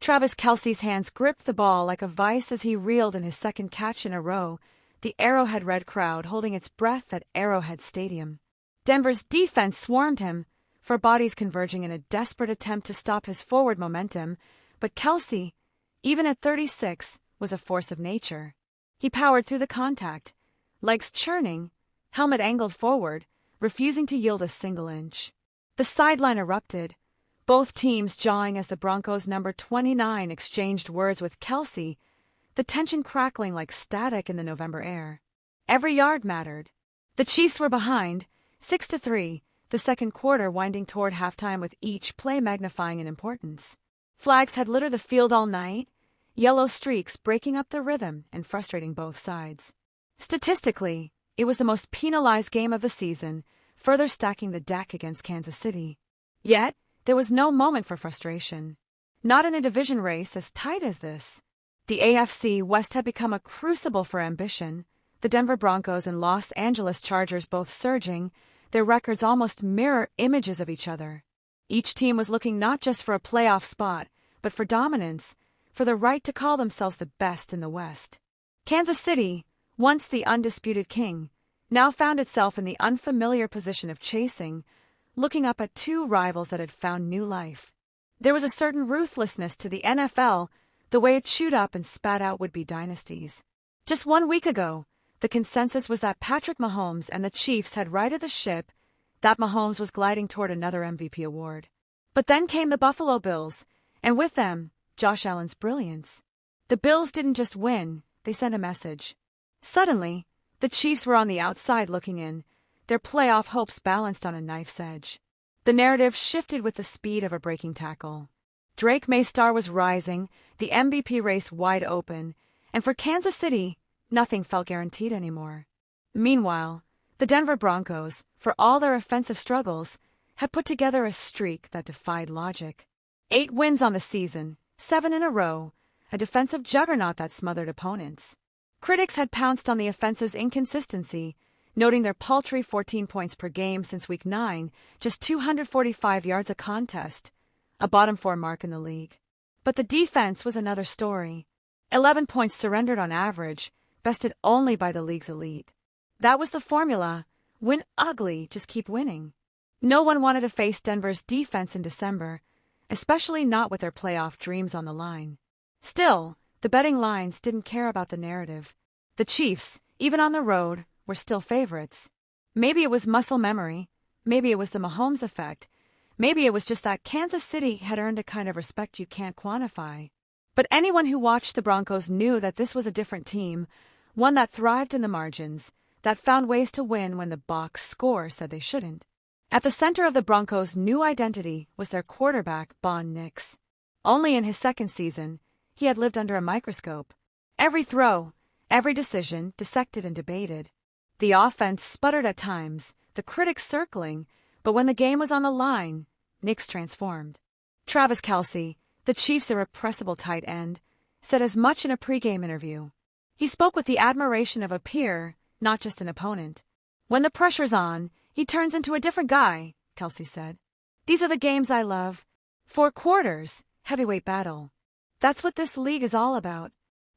Travis Kelce's hands gripped the ball like a vice as he reeled in his second catch in a row, the Arrowhead-red crowd holding its breath at Arrowhead Stadium. Denver's defense swarmed him, four bodies converging in a desperate attempt to stop his forward momentum, but Kelce, even at 36, was a force of nature. He powered through the contact, legs churning, helmet angled forward, refusing to yield a single inch. The sideline erupted, both teams jawing as the Broncos' number 29 exchanged words with Kelce, the tension crackling like static in the November air. Every yard mattered. The Chiefs were behind, 6-3, the second quarter winding toward halftime with each play magnifying in importance. Flags had littered the field all night, yellow streaks breaking up the rhythm and frustrating both sides. Statistically, it was the most penalized game of the season, further stacking the deck against Kansas City. Yet, there was no moment for frustration. Not in a division race as tight as this. The AFC West had become a crucible for ambition, the Denver Broncos and Los Angeles Chargers both surging, their records almost mirror images of each other. Each team was looking not just for a playoff spot, but for dominance, for the right to call themselves the best in the West. Kansas City, once the undisputed king, now found itself in the unfamiliar position of chasing, looking up at two rivals that had found new life. There was a certain ruthlessness to the NFL, the way it chewed up and spat out would-be dynasties. Just 1 week ago, the consensus was that Patrick Mahomes and the Chiefs had righted the ship, that Mahomes was gliding toward another MVP award. But then came the Buffalo Bills, and with them, Josh Allen's brilliance. The Bills didn't just win, they sent a message. Suddenly, the Chiefs were on the outside looking in, their playoff hopes balanced on a knife's edge. The narrative shifted with the speed of a breaking tackle. Drake May's star was rising, the MVP race wide open, and for Kansas City, nothing felt guaranteed anymore. Meanwhile, the Denver Broncos, for all their offensive struggles, had put together a streak that defied logic. 8 wins on the season, 7 in a row, a defensive juggernaut that smothered opponents. Critics had pounced on the offense's inconsistency, noting their paltry 14 points per game since Week 9, just 245 yards a contest, a bottom-4 mark in the league. But the defense was another story. 11 points surrendered on average, bested only by the league's elite. That was the formula. Win ugly, just keep winning. No one wanted to face Denver's defense in December, especially not with their playoff dreams on the line. Still, the betting lines didn't care about the narrative. The Chiefs, even on the road, were still favorites. Maybe it was muscle memory, maybe it was the Mahomes effect, maybe it was just that Kansas City had earned a kind of respect you can't quantify. But anyone who watched the Broncos knew that this was a different team, one that thrived in the margins, that found ways to win when the box score said they shouldn't. At the center of the Broncos' new identity was their quarterback, Bon Nix. Only in his second season, he had lived under a microscope. Every throw, every decision dissected and debated. The offense sputtered at times, the critics circling, but when the game was on the line, Nix transformed. Travis Kelce, the Chiefs' irrepressible tight end, said as much in a pregame interview. He spoke with the admiration of a peer, not just an opponent. When the pressure's on, he turns into a different guy, Kelce said. These are the games I love. 4 quarters, heavyweight battle. That's what this league is all about.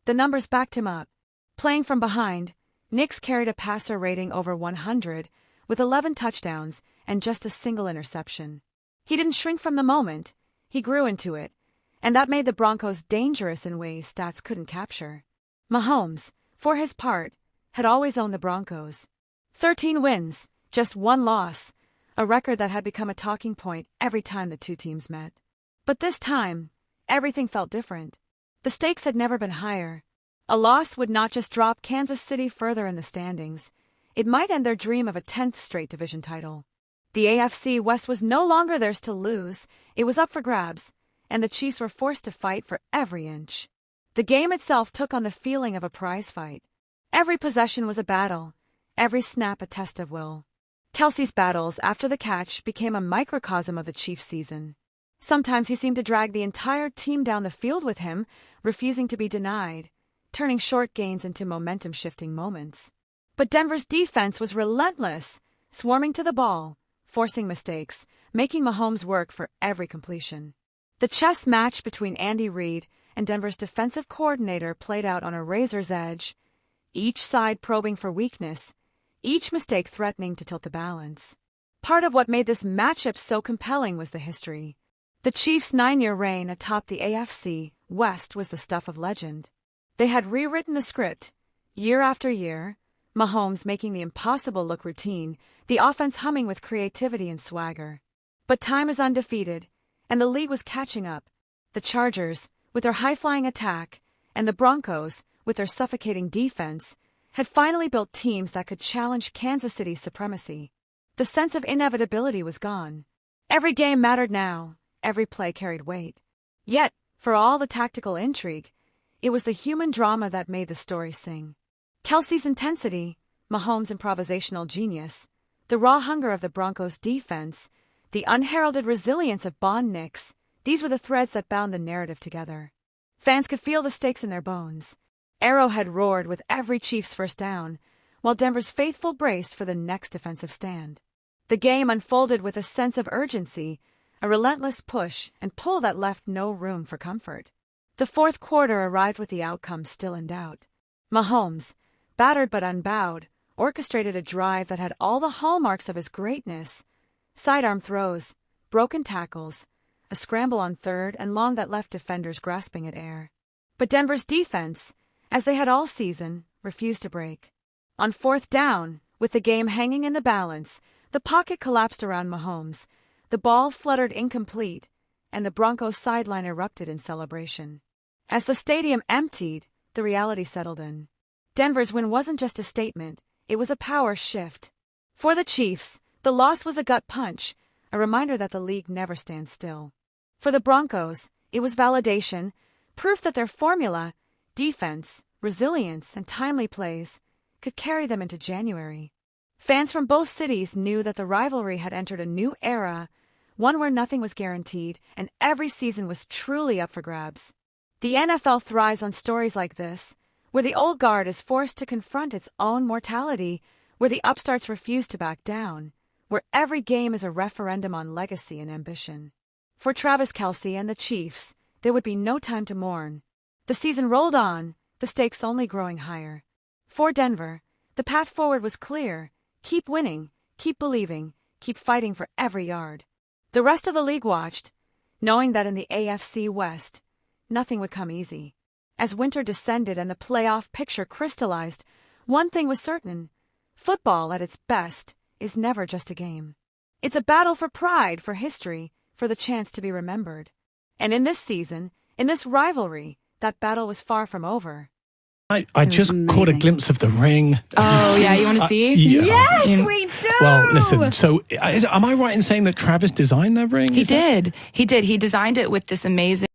The numbers backed him up. Playing from behind, Nix carried a passer rating over 100, with 11 touchdowns and just a single interception. He didn't shrink from the moment, he grew into it, and that made the Broncos dangerous in ways stats couldn't capture. Mahomes, for his part, had always owned the Broncos. 13 wins, just 1 loss, a record that had become a talking point every time the two teams met. But this time, everything felt different. The stakes had never been higher. A loss would not just drop Kansas City further in the standings, it might end their dream of a 10th straight division title. The AFC West was no longer theirs to lose, it was up for grabs, and the Chiefs were forced to fight for every inch. The game itself took on the feeling of a prize fight. Every possession was a battle, every snap a test of will. Kelce's battles after the catch became a microcosm of the Chiefs' season. Sometimes he seemed to drag the entire team down the field with him, refusing to be denied, turning short gains into momentum-shifting moments. But Denver's defense was relentless, swarming to the ball, forcing mistakes, making Mahomes work for every completion. The chess match between Andy Reid and Denver's defensive coordinator played out on a razor's edge, each side probing for weakness, each mistake threatening to tilt the balance. Part of what made this matchup so compelling was the history. The Chiefs' 9-year reign atop the AFC West was the stuff of legend. They had rewritten the script, year after year, Mahomes making the impossible look routine, the offense humming with creativity and swagger. But time is undefeated, and the league was catching up. The Chargers, with their high-flying attack, and the Broncos, with their suffocating defense, had finally built teams that could challenge Kansas City's supremacy. The sense of inevitability was gone. Every game mattered now, every play carried weight. Yet, for all the tactical intrigue, it was the human drama that made the story sing. Kelce's intensity, Mahomes' improvisational genius, the raw hunger of the Broncos' defense, the unheralded resilience of Bon Nix, these were the threads that bound the narrative together. Fans could feel the stakes in their bones. Arrowhead roared with every Chiefs first down, while Denver's faithful braced for the next defensive stand. The game unfolded with a sense of urgency, a relentless push and pull that left no room for comfort. The fourth quarter arrived with the outcome still in doubt. Mahomes, battered but unbowed, orchestrated a drive that had all the hallmarks of his greatness. Sidearm throws, broken tackles, a scramble on third and long that left defenders grasping at air. But Denver's defense, as they had all season, refused to break. On fourth down, with the game hanging in the balance, the pocket collapsed around Mahomes, the ball fluttered incomplete, and the Broncos' sideline erupted in celebration. As the stadium emptied, the reality settled in. Denver's win wasn't just a statement, it was a power shift. For the Chiefs, the loss was a gut punch, a reminder that the league never stands still. For the Broncos, it was validation, proof that their formula, defense, resilience, and timely plays, could carry them into January. Fans from both cities knew that the rivalry had entered a new era, one where nothing was guaranteed and every season was truly up for grabs. The NFL thrives on stories like this, where the old guard is forced to confront its own mortality, where the upstarts refuse to back down, where every game is a referendum on legacy and ambition. For Travis Kelce and the Chiefs, there would be no time to mourn. The season rolled on, the stakes only growing higher. For Denver, the path forward was clear. Keep winning, keep believing, keep fighting for every yard. The rest of the league watched, knowing that in the AFC West, nothing would come easy. As winter descended and the playoff picture crystallized, one thing was certain. Football, at its best, is never just a game. It's a battle for pride, for history, for the chance to be remembered. And in this season, in this rivalry, that battle was far from over. I just caught a glimpse of the ring. Oh, yeah, you want to see? Yeah. Yes, we do! Well, listen, so am I right in saying that Travis designed that ring? He did. He designed it with this amazing